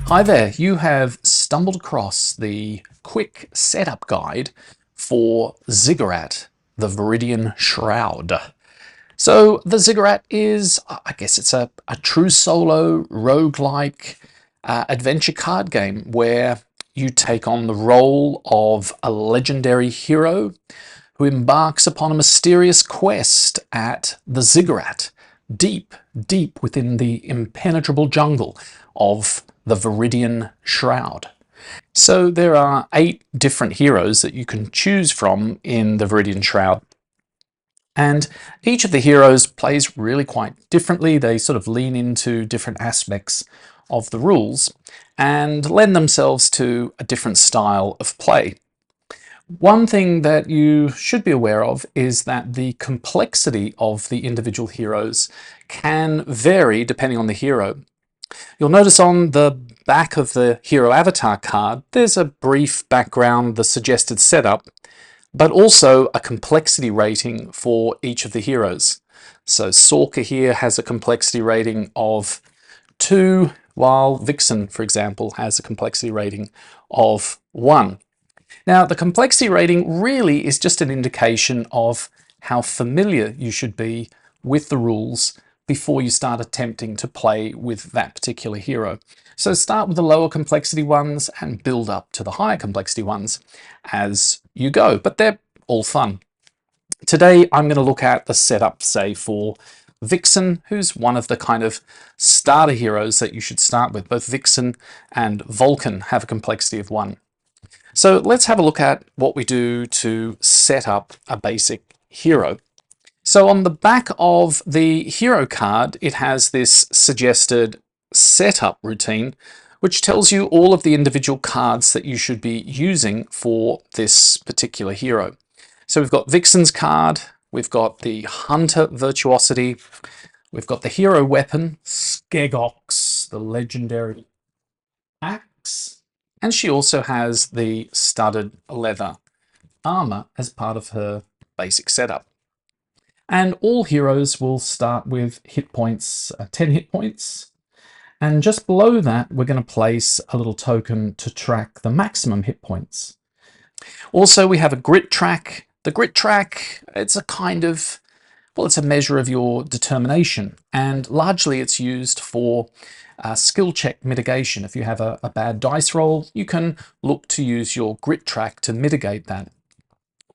Hi there, you have stumbled across the quick setup guide for Ziggurat, the Viridian Shroud. So the Ziggurat is, I guess it's a true solo roguelike adventure card game where you take on the role of a legendary hero who embarks upon a mysterious quest at the Ziggurat, deep, deep within the impenetrable jungle of the Viridian Shroud. So there are 8 different heroes that you can choose from in the Viridian Shroud. And each of the heroes plays really quite differently. They sort of lean into different aspects of the rules and lend themselves to a different style of play. One thing that you should be aware of is that the complexity of the individual heroes can vary depending on the hero. You'll notice on the back of the hero avatar card, there's a brief background, the suggested setup, but also a complexity rating for each of the heroes. So Sorka here has a complexity rating of 2, while Vixen, for example, has a complexity rating of 1. Now, the complexity rating really is just an indication of how familiar you should be with the rules before you start attempting to play with that particular hero. So start with the lower complexity ones and build up to the higher complexity ones as you go, but they're all fun. Today, I'm going to look at the setup, say, for Vixen, who's one of the kind of starter heroes that you should start with. Both Vixen and Vulcan have a complexity of 1. So let's have a look at what we do to set up a basic hero. So on the back of the hero card, it has this suggested setup routine, which tells you all of the individual cards that you should be using for this particular hero. So we've got Vixen's card, we've got the Hunter Virtuosity, we've got the hero weapon, Skegox, the legendary axe, and she also has the studded leather armor as part of her basic setup. And all heroes will start with hit points, 10 hit points. And just below that, we're going to place a little token to track the maximum hit points. Also, we have a grit track. The grit track, it's a kind of, well, it's a measure of your determination. And largely it's used for skill check mitigation. If you have a bad dice roll, you can look to use your grit track to mitigate that.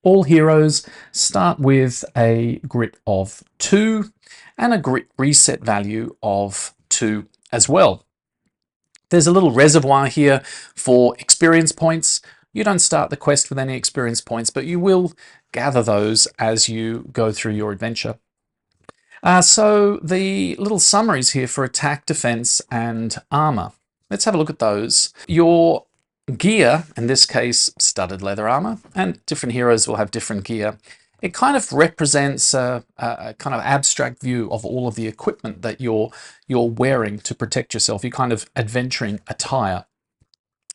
All heroes start with a grit of 2 and a grit reset value of 2 as well. There's a little reservoir here for experience points. You don't start the quest with any experience points, but you will gather those as you go through your adventure. So the little summaries here for attack, defense, and armor. Let's have a look at those. Your gear, in this case, studded leather armor, and different heroes will have different gear. It kind of represents a kind of abstract view of all of the equipment that you're wearing to protect yourself. You're kind of adventuring attire.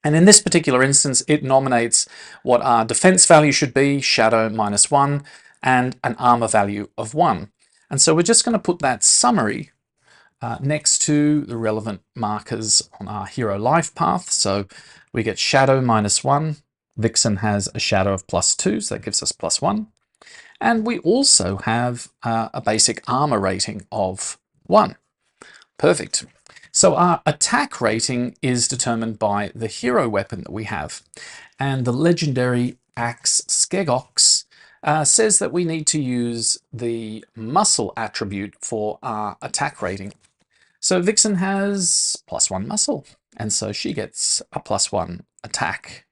And in this particular instance, it nominates what our defense value should be, shadow -1, and an armor value of 1. And so we're just going to put that summary next to the relevant markers on our hero life path. So we get shadow -1. Vixen has a shadow of +2, so that gives us +1. And we also have a basic armor rating of 1. Perfect. So our attack rating is determined by the hero weapon that we have. And the legendary axe Skegox says that we need to use the muscle attribute for our attack rating. So Vixen has +1 muscle, and so she gets a +1 attack.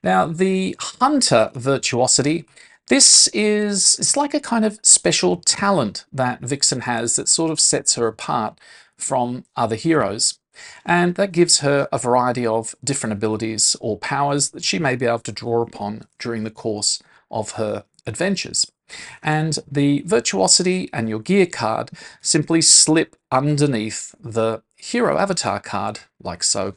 Now the Hunter Virtuosity, it's like a kind of special talent that Vixen has that sort of sets her apart from other heroes. And that gives her a variety of different abilities or powers that she may be able to draw upon during the course of her adventures. And the Virtuosity and your gear card simply slip underneath the hero avatar card, like so.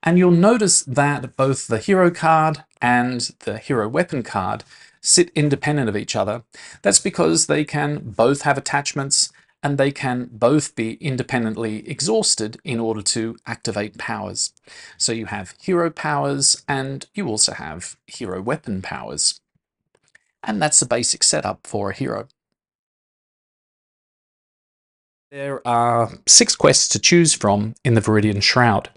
And you'll notice that both the hero card and the hero weapon card sit independent of each other. That's because they can both have attachments and they can both be independently exhausted in order to activate powers. So you have hero powers and you also have hero weapon powers. And that's the basic setup for a hero. There are 6 quests to choose from in the Viridian Shroud.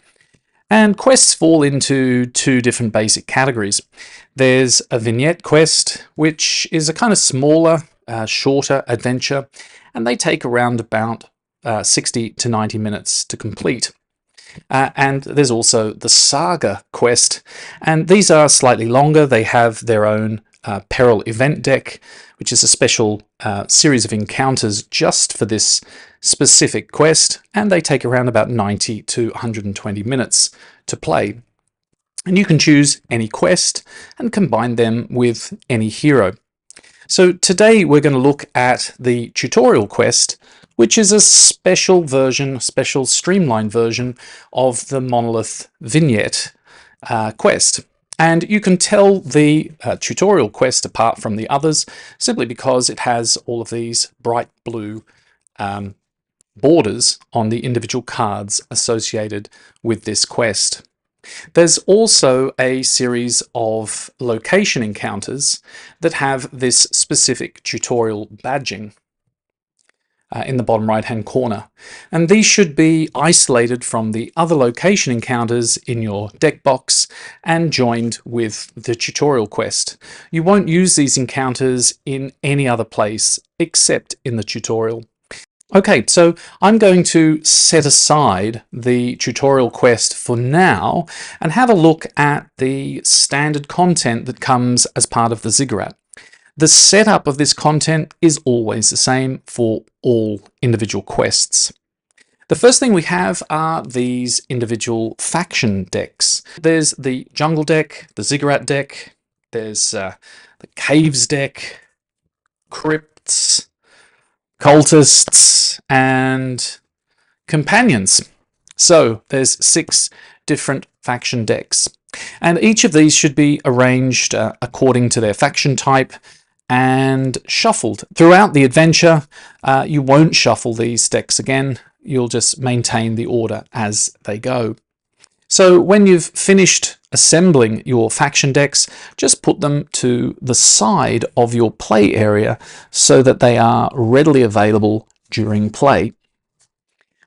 And quests fall into 2 different basic categories. There's a vignette quest, which is a kind of smaller, shorter adventure, and they take around about 60 to 90 minutes to complete. And there's also the saga quest, and these are slightly longer. They have their own peril event deck, which is a special series of encounters just for this specific quest, and they take around about 90 to 120 minutes to play. And you can choose any quest and combine them with any hero. So today we're going to look at the tutorial quest, which is a special version, special streamlined version of the Monolith vignette quest. And you can tell the tutorial quest apart from the others simply because it has all of these bright blue borders on the individual cards associated with this quest. There's also a series of location encounters that have this specific tutorial badging in the bottom right hand corner, and these should be isolated from the other location encounters in your deck box and joined with the tutorial quest. You won't use these encounters in any other place except in the tutorial. Okay, so I'm going to set aside the tutorial quest for now and have a look at the standard content that comes as part of the Ziggurat. The setup of this content is always the same for all individual quests. The first thing we have are these individual faction decks. There's the Jungle deck, the Ziggurat deck, there's the Caves deck, Crypts, Cultists, and Companions. So there's 6 different faction decks. And each of these should be arranged according to their faction type and shuffled. Throughout the adventure, you won't shuffle these decks again. You'll just maintain the order as they go. So when you've finished assembling your faction decks, just put them to the side of your play area so that they are readily available during play.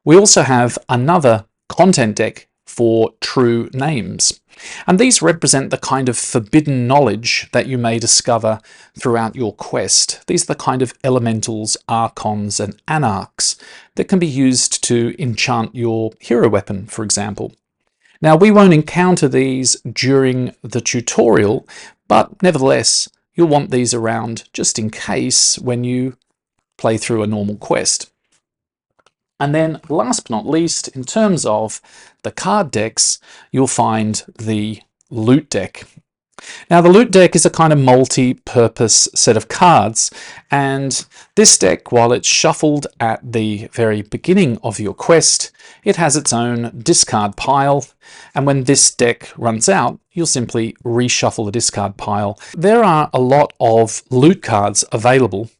We also have another content deck for true names. And these represent the kind of forbidden knowledge that you may discover throughout your quest. These are the kind of elementals, archons, and anarchs that can be used to enchant your hero weapon, for example. Now, we won't encounter these during the tutorial, but nevertheless, you'll want these around just in case when you play through a normal quest. And then last but not least, in terms of the card decks, you'll find the loot deck. Now, the loot deck is a kind of multi-purpose set of cards, and this deck, while it's shuffled at the very beginning of your quest, it has its own discard pile, and when this deck runs out, you'll simply reshuffle the discard pile. There are a lot of loot cards available,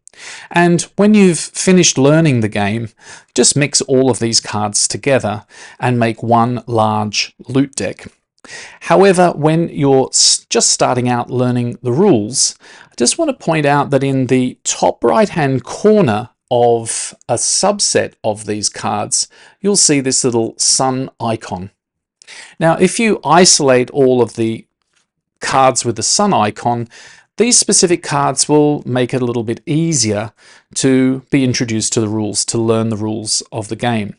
and when you've finished learning the game, just mix all of these cards together and make one large loot deck. However, when you're just starting out learning the rules, I just want to point out that in the top right-hand corner of a subset of these cards, you'll see this little sun icon. Now, if you isolate all of the cards with the sun icon, these specific cards will make it a little bit easier to be introduced to the rules, to learn the rules of the game.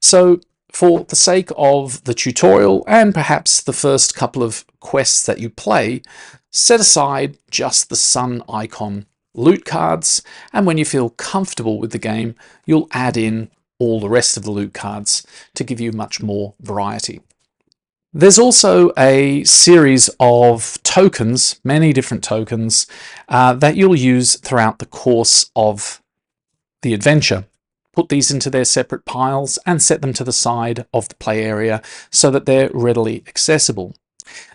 So for the sake of the tutorial and perhaps the first couple of quests that you play, set aside just the sun icon loot cards, and when you feel comfortable with the game, you'll add in all the rest of the loot cards to give you much more variety. There's also a series of tokens, many different tokens, that you'll use throughout the course of the adventure. Put these into their separate piles and set them to the side of the play area so that they're readily accessible.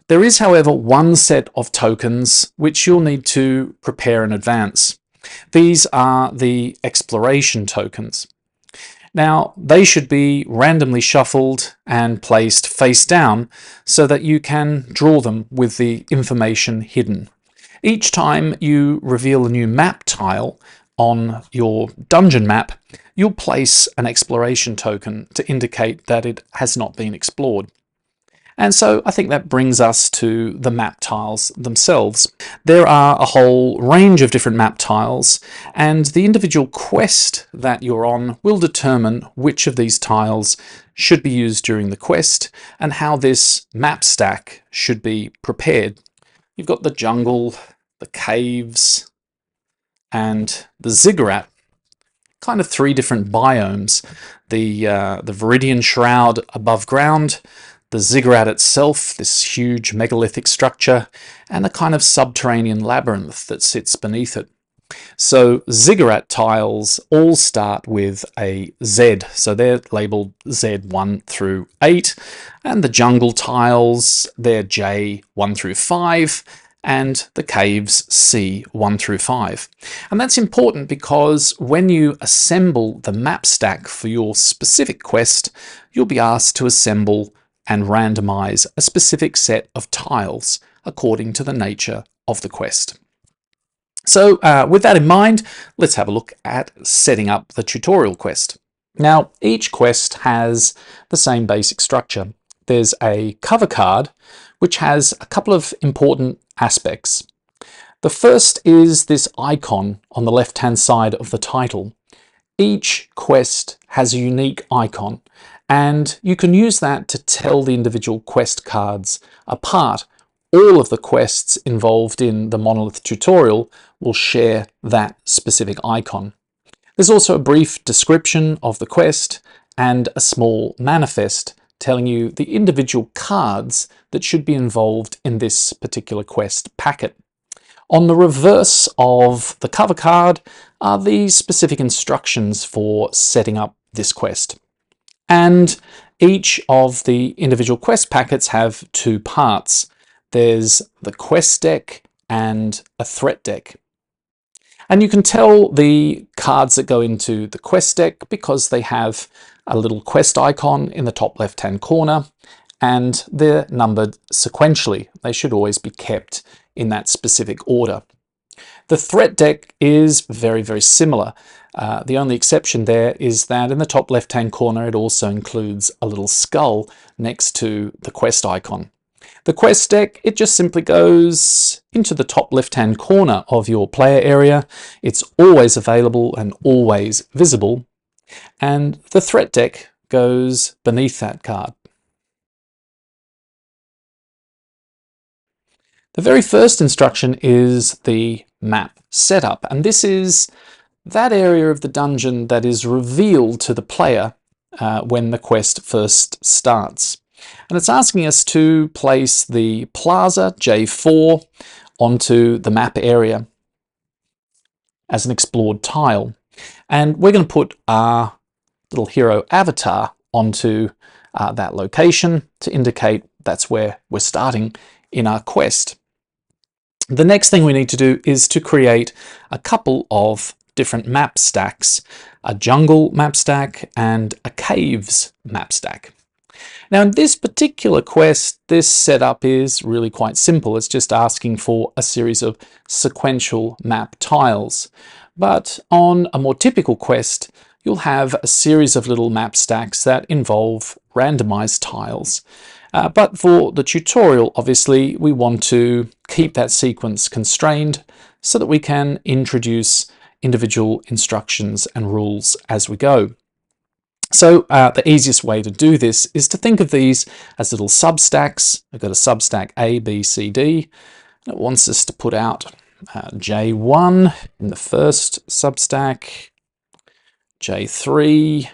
There is, however, one set of tokens which you'll need to prepare in advance. These are the exploration tokens. Now, they should be randomly shuffled and placed face down so that you can draw them with the information hidden. Each time you reveal a new map tile on your dungeon map, you'll place an exploration token to indicate that it has not been explored. And so I think that brings us to the map tiles themselves. There are a whole range of different map tiles, and the individual quest that you're on will determine which of these tiles should be used during the quest and how this map stack should be prepared. You've got the jungle, the caves, and the ziggurat, kind of three different biomes. The Viridian Shroud above ground, the ziggurat itself, this huge megalithic structure, and a kind of subterranean labyrinth that sits beneath it. So ziggurat tiles all start with a Z, so they're labelled Z1 through 8, and the jungle tiles, they're J1 through 5, and the caves C1 through 5. And that's important because when you assemble the map stack for your specific quest, you'll be asked to assemble and randomize a specific set of tiles according to the nature of the quest. So with that in mind, let's have a look at setting up the tutorial quest. Now, each quest has the same basic structure. There's a cover card, which has a couple of important aspects. The first is this icon on the left-hand side of the title. Each quest has a unique icon, and you can use that to tell the individual quest cards apart. All of the quests involved in the Monolith tutorial will share that specific icon. There's also a brief description of the quest and a small manifest telling you the individual cards that should be involved in this particular quest packet. On the reverse of the cover card are the specific instructions for setting up this quest. And each of the individual quest packets have two parts. There's the quest deck and a threat deck. And you can tell the cards that go into the quest deck because they have a little quest icon in the top left-hand corner, and they're numbered sequentially. They should always be kept in that specific order. The threat deck is very, very similar. The only exception there is that in the top left-hand corner it also includes a little skull next to the quest icon. The quest deck, it just simply goes into the top left-hand corner of your player area. It's always available and always visible. And the threat deck goes beneath that card. The very first instruction is the map setup, and this is that area of the dungeon that is revealed to the player when the quest first starts. And it's asking us to place the plaza J4 onto the map area as an explored tile. And we're going to put our little hero avatar onto that location to indicate that's where we're starting in our quest. The next thing we need to do is to create a couple of different map stacks, a jungle map stack and a caves map stack. Now in this particular quest, this setup is really quite simple. It's just asking for a series of sequential map tiles. But on a more typical quest, you'll have a series of little map stacks that involve randomized tiles. But for the tutorial, obviously, we want to keep that sequence constrained so that we can introduce individual instructions and rules as we go. So the easiest way to do this is to think of these as little substacks. I've got a substack A, B, C, D, and it wants us to put out J1 in the first substack, J3,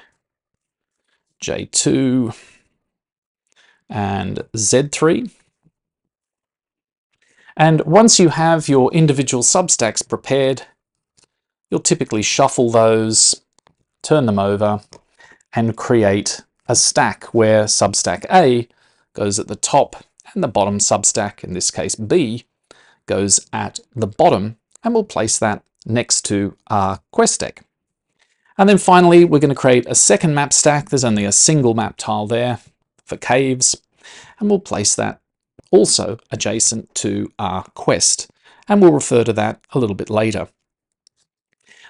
J2, and Z3. And once you have your individual substacks prepared, you'll typically shuffle those, turn them over, and create a stack where substack A goes at the top and the bottom substack, in this case B, goes at the bottom, and we'll place that next to our quest deck. And then finally, we're going to create a second map stack. There's only a single map tile there for caves, and we'll place that also adjacent to our quest, and we'll refer to that a little bit later.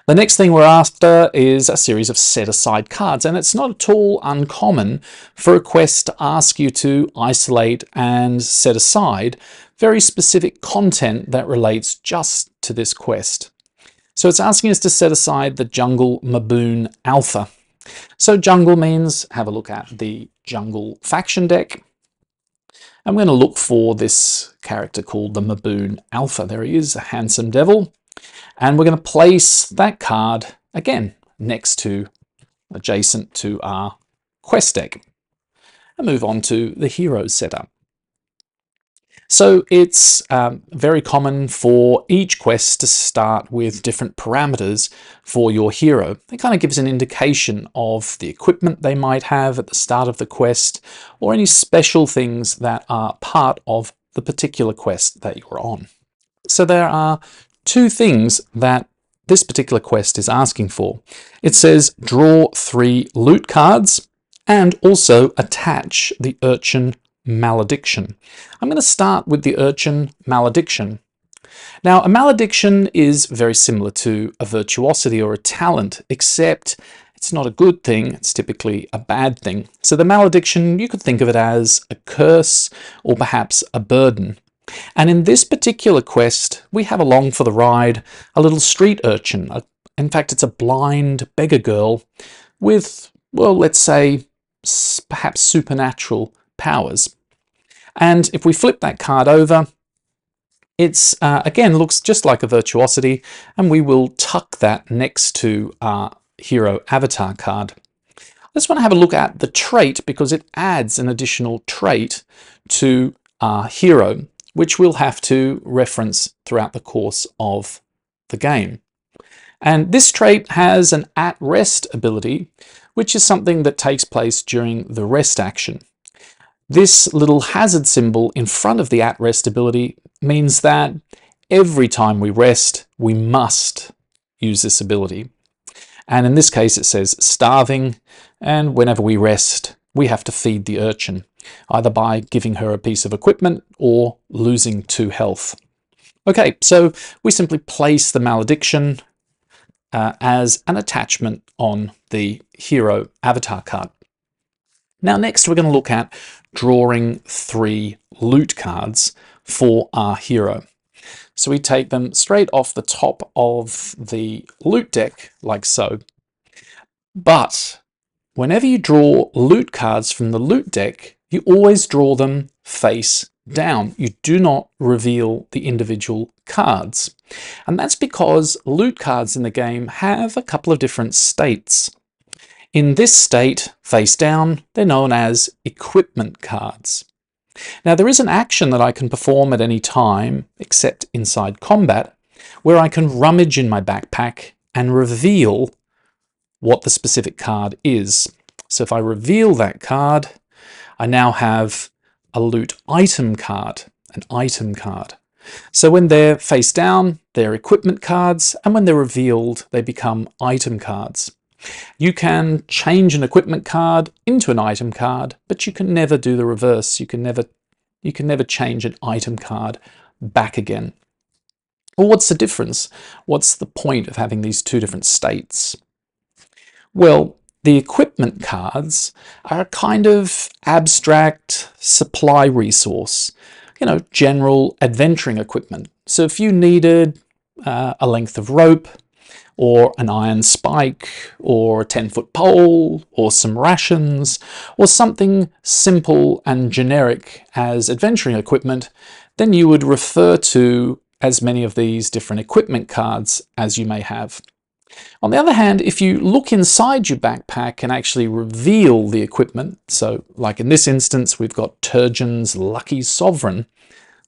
The next thing we're after is a series of set-aside cards, and it's not at all uncommon for a quest to ask you to isolate and set aside very specific content that relates just to this quest. So it's asking us to set aside the Jungle Maboon Alpha. So jungle means, have a look at the jungle faction deck. I'm going to look for this character called the Maboon Alpha. There he is, a handsome devil. And we're going to place that card, again, next to, adjacent to our quest deck. And move on to the hero setup. So it's very common for each quest to start with different parameters for your hero. It kind of gives an indication of the equipment they might have at the start of the quest, or any special things that are part of the particular quest that you're on. So there are two things that this particular quest is asking for. It says draw 3 loot cards and also attach the Urchin Malediction. I'm going to start with the Urchin Malediction. Now, a malediction is very similar to a virtuosity or a talent, except it's not a good thing, it's typically a bad thing. So the malediction, you could think of it as a curse or perhaps a burden. And in this particular quest, we have along for the ride a little street urchin. In fact, it's a blind beggar girl with, well, let's say, perhaps supernatural powers. And if we flip that card over, it's again looks just like a virtuosity, and we will tuck that next to our hero avatar card. I just want to have a look at the trait because it adds an additional trait to our hero, which we'll have to reference throughout the course of the game. And this trait has an at rest ability, which is something that takes place during the rest action. This little hazard symbol in front of the at rest ability means that every time we rest, we must use this ability. And in this case, it says starving, and whenever we rest, we have to feed the urchin, either by giving her a piece of equipment or losing 2 health. Okay, so we simply place the malediction as an attachment on the hero avatar card. Now next we're going to look at drawing 3 loot cards for our hero. So we take them straight off the top of the loot deck like so. But whenever you draw loot cards from the loot deck, you always draw them face down. You do not reveal the individual cards. And that's because loot cards in the game have a couple of different states. In this state, face down, they're known as equipment cards. Now there is an action that I can perform at any time, except inside combat, where I can rummage in my backpack and reveal what the specific card is. So if I reveal that card, I now have a loot item card, an item card. So when they're face down, they're equipment cards, and when they're revealed, they become item cards. You can change an equipment card into an item card, but you can never do the reverse. You can never change an item card back again. Well, what's the difference? What's the point of having these two different states? Well, the equipment cards are a kind of abstract supply resource, general adventuring equipment. So if you needed a length of rope, or an iron spike, or a 10-foot pole, or some rations, or something simple and generic as adventuring equipment, then you would refer to as many of these different equipment cards as you may have. On the other hand, if you look inside your backpack and actually reveal the equipment, so like in this instance, we've got Turgeon's Lucky Sovereign,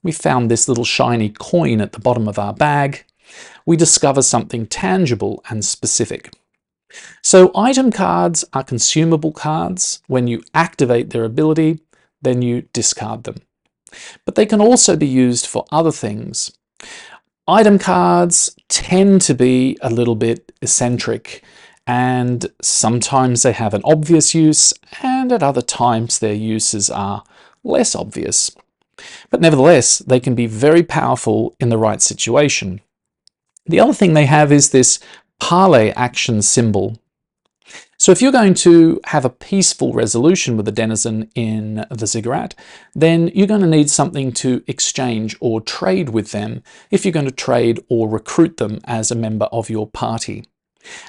we found this little shiny coin at the bottom of our bag, we discover something tangible and specific. So item cards are consumable cards. When you activate their ability, then you discard them. But they can also be used for other things. Item cards tend to be a little bit eccentric, and sometimes they have an obvious use, and at other times their uses are less obvious. But nevertheless, they can be very powerful in the right situation. The other thing they have is this parlay action symbol. So if you're going to have a peaceful resolution with a denizen in the Ziggurat, then you're going to need something to exchange or trade with them if you're going to trade or recruit them as a member of your party.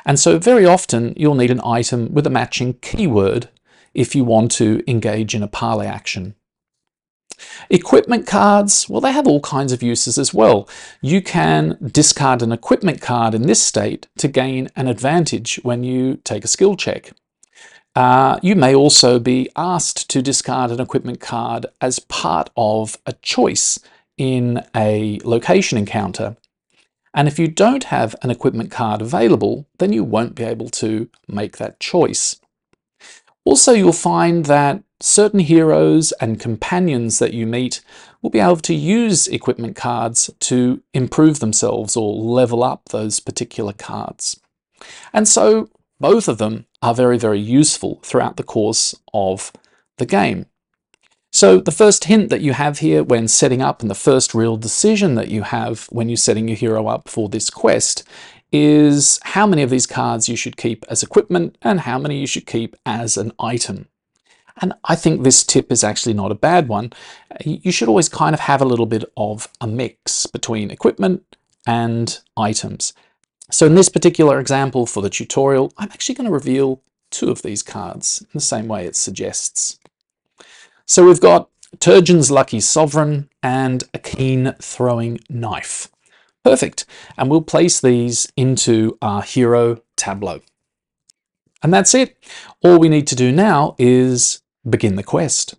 And so very often you'll need an item with a matching keyword if you want to engage in a parlay action. Equipment cards, well, they have all kinds of uses as well. You can discard an equipment card in this state to gain an advantage when you take a skill check. You may also be asked to discard an equipment card as part of a choice in a location encounter. And if you don't have an equipment card available, then you won't be able to make that choice. Also, you'll find that certain heroes and companions that you meet will be able to use equipment cards to improve themselves or level up those particular cards. And so both of them are very, very useful throughout the course of the game. So the first hint that you have here when setting up, and the first real decision that you have when you're setting your hero up for this quest, is how many of these cards you should keep as equipment and how many you should keep as an item. And I think this tip is actually not a bad one. You should always kind of have a little bit of a mix between equipment and items. So in this particular example for the tutorial, I'm actually going to reveal 2 of these cards in the same way it suggests. So we've got Turgeon's Lucky Sovereign and a Keen Throwing Knife. Perfect. And we'll place these into our hero tableau. And that's it. All we need to do now is begin the quest.